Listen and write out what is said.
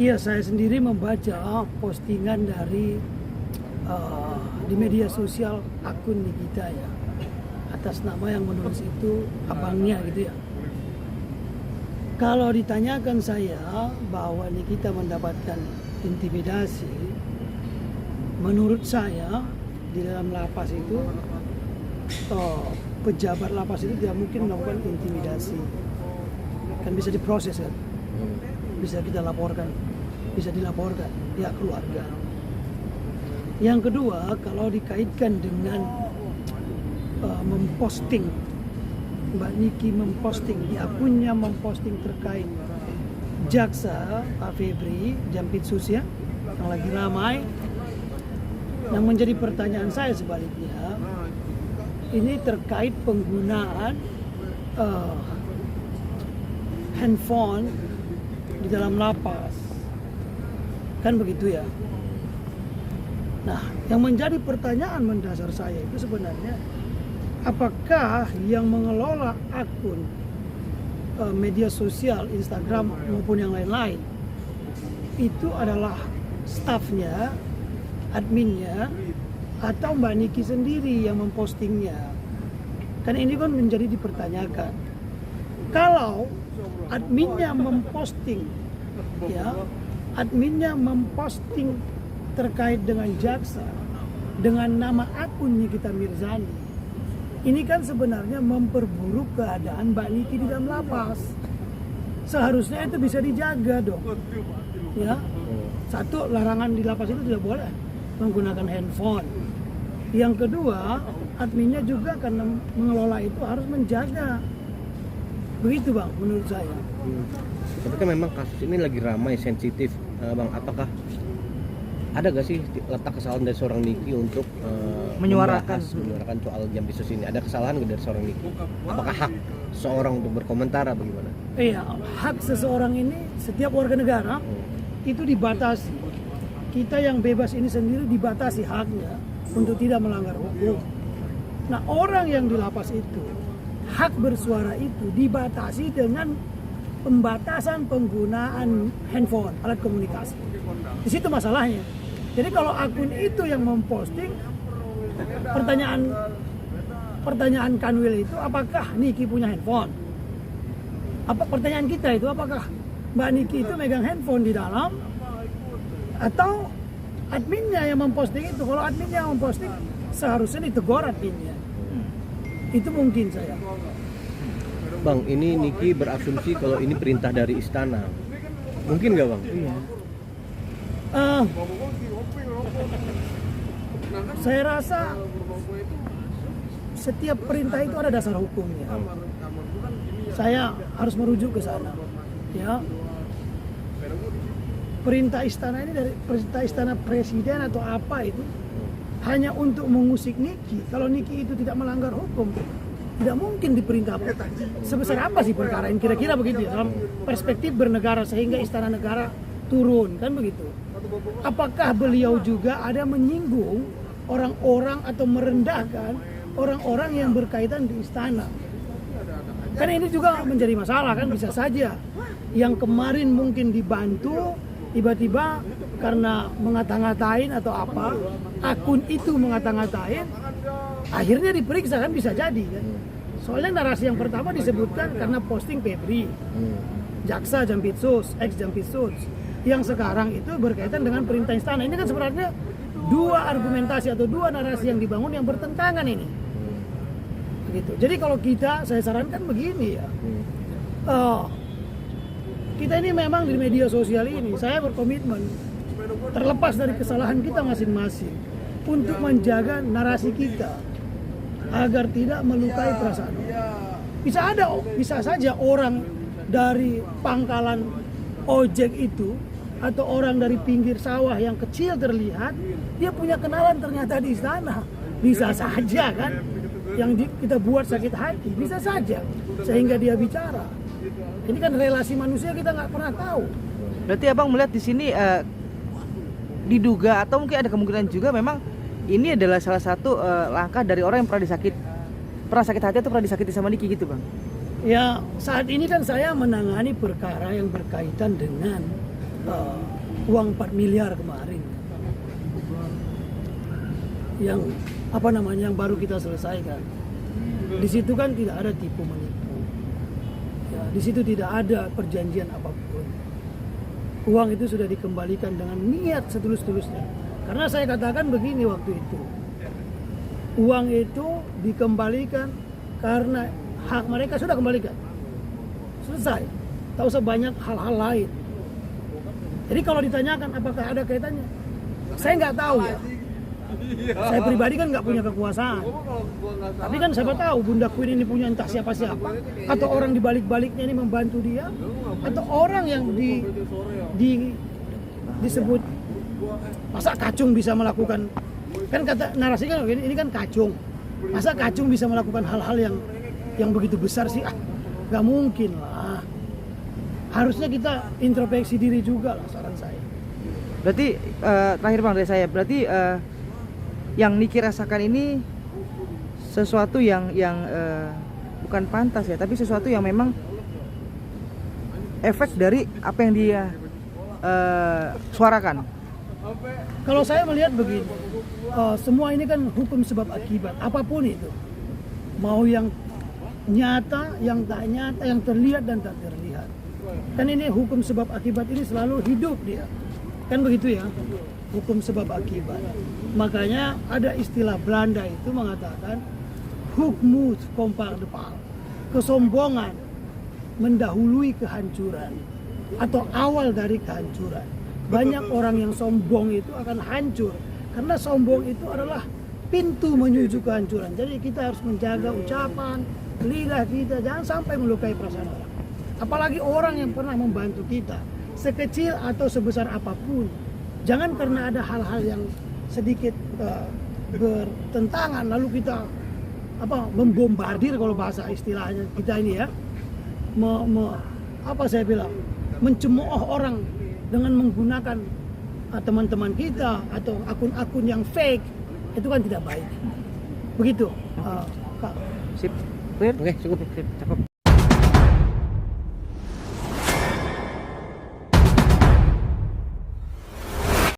Iya, saya sendiri membaca postingan dari di media sosial akun Nikita ya, atas nama yang menulis itu abangnya gitu ya. Kalau ditanyakan saya bahwa Nikita mendapatkan intimidasi, menurut saya di dalam lapas itu pejabat lapas itu tidak mungkin melakukan intimidasi, kan bisa diproses kan, bisa kita laporkan, bisa dilaporkan pihak keluarga. Yang kedua, kalau dikaitkan dengan memposting, Mbak Niki memposting di akunnya, memposting terkait jaksa Pak Febri Jampitsus ya, yang lagi ramai. Yang menjadi pertanyaan saya sebaliknya, ini terkait penggunaan handphone di dalam lapas, kan begitu ya. Nah, yang menjadi pertanyaan mendasar saya itu sebenarnya, apakah yang mengelola akun media sosial Instagram maupun yang lain-lain itu adalah stafnya, adminnya, atau Mbak Niki sendiri yang mempostingnya? Kan ini kan menjadi dipertanyakan. Kalau adminnya memposting, ya, adminnya memposting terkait dengan jaksa dengan nama akun Nikita Mirzani, ini kan sebenarnya memperburuk keadaan Mbak Niki di dalam lapas. Seharusnya itu bisa dijaga dong. Ya, satu, larangan di lapas itu tidak boleh menggunakan handphone. Yang kedua, adminnya juga karena mengelola itu harus menjaga. Begitu Bang, menurut saya. Tapi kan memang kasus ini lagi ramai, sensitif, Bang. Apakah ada gak sih letak kesalahan dari seorang Niki untuk menyuarakan soal Jampitsus ini? Ada kesalahan gak dari seorang Niki? Apakah hak seorang untuk berkomentar atau bagaimana? Iya, hak seseorang ini, setiap warga negara itu dibatasi. Kita yang bebas ini sendiri dibatasi haknya untuk tidak melanggar hukum. Nah, orang yang di lapas itu, hak bersuara itu dibatasi dengan pembatasan penggunaan handphone, alat komunikasi. Di situ masalahnya. Jadi kalau akun itu yang memposting, pertanyaan Kanwil itu, apakah Niki punya handphone? Apa pertanyaan kita itu, apakah Mbak Niki itu megang handphone di dalam, atau adminnya yang memposting itu? Kalau adminnya yang memposting, seharusnya ditegur adminnya. Itu mungkin saya. Bang, ini Niki berasumsi kalau ini perintah dari istana. Mungkin nggak Bang? Iya. Saya rasa setiap perintah itu ada dasar hukumnya. Saya harus merujuk ke sana. Ya. Perintah istana ini dari perintah istana presiden atau apa itu hanya untuk mengusik Niki. Kalau Niki itu tidak melanggar hukum, tidak mungkin diperintah. Sebesar apa sih perkara ini? Kira-kira begitu ya, dalam perspektif bernegara, sehingga istana negara turun, kan begitu. Apakah beliau juga ada menyinggung orang-orang atau merendahkan orang-orang yang berkaitan di istana? Kan ini juga menjadi masalah, kan bisa saja yang kemarin mungkin dibantu tiba-tiba karena mengata-ngatain atau apa, akun itu mengata-ngatain, akhirnya diperiksa, kan bisa jadi kan. Soalnya narasi yang pertama disebutkan karena posting Febri, jaksa Jampitsus, ex Jampitsus. Yang sekarang itu berkaitan dengan perintah istana. Ini kan sebenarnya dua argumentasi atau dua narasi yang dibangun yang bertentangan ini. Begitu. Jadi kalau saya sarankan begini ya. Kita ini memang di media sosial ini, saya berkomitmen terlepas dari kesalahan kita masing-masing untuk menjaga narasi kita agar tidak melukai perasaan. Bisa saja orang dari pangkalan ojek itu atau orang dari pinggir sawah yang kecil terlihat, dia punya kenalan ternyata di istana. Bisa saja kan, yang kita buat sakit hati, bisa saja sehingga dia bicara. Ini kan relasi manusia, kita nggak pernah tahu. Berarti Abang melihat di sini diduga atau mungkin ada kemungkinan juga memang ini adalah salah satu langkah dari orang yang pernah sakit hati atau pernah disakiti sama Niki gitu Bang? Ya, saat ini kan saya menangani perkara yang berkaitan dengan uang 4 miliar kemarin yang yang baru kita selesaikan. Di situ kan tidak ada tipu menipu. Ya, di situ tidak ada perjanjian apapun. Uang itu sudah dikembalikan dengan niat setulus-tulusnya. Karena saya katakan begini waktu itu. Uang itu dikembalikan karena hak mereka sudah kembalikan. Selesai. Tak usah banyak hal-hal lain. Jadi kalau ditanyakan apakah ada kaitannya, saya nggak tahu ya. Saya pribadi kan nggak punya kekuasaan. Tapi kan siapa tahu Bunda Queen ini punya entah siapa-siapa, atau orang di balik-baliknya ini membantu dia, atau orang yang disebut masa Kacung bisa melakukan, kan kata narasinya ini kan Kacung. Masa Kacung bisa melakukan hal-hal yang begitu besar sih? Nggak mungkin lah. Harusnya kita introspeksi diri juga lah, saran saya. Berarti terakhir Bang dari saya, berarti yang Niki rasakan ini sesuatu yang bukan pantas ya, tapi sesuatu yang memang efek dari apa yang dia suarakan. Kalau saya melihat begini, semua ini kan hukum sebab akibat, apapun itu, mau yang nyata, yang tak nyata, yang terlihat dan tak terlihat. Kan ini hukum sebab akibat ini selalu hidup dia, kan begitu ya, hukum sebab akibat. Makanya ada istilah Belanda itu mengatakan hoogmoed komt depan, kesombongan mendahului kehancuran atau awal dari kehancuran. Banyak orang yang sombong itu akan hancur karena sombong itu adalah pintu menuju kehancuran. Jadi kita harus menjaga ucapan, lidah kita, jangan sampai melukai perasaan orang. Apalagi orang yang pernah membantu kita, sekecil atau sebesar apapun. Jangan karena ada hal-hal yang sedikit bertentangan lalu kita membombardir, kalau bahasa istilahnya kita ini ya, mencemooh orang dengan menggunakan teman-teman kita atau akun-akun yang fake, itu kan tidak baik. Begitu, Pak. Sip, clear? Oke, cukup. Sip, cukup.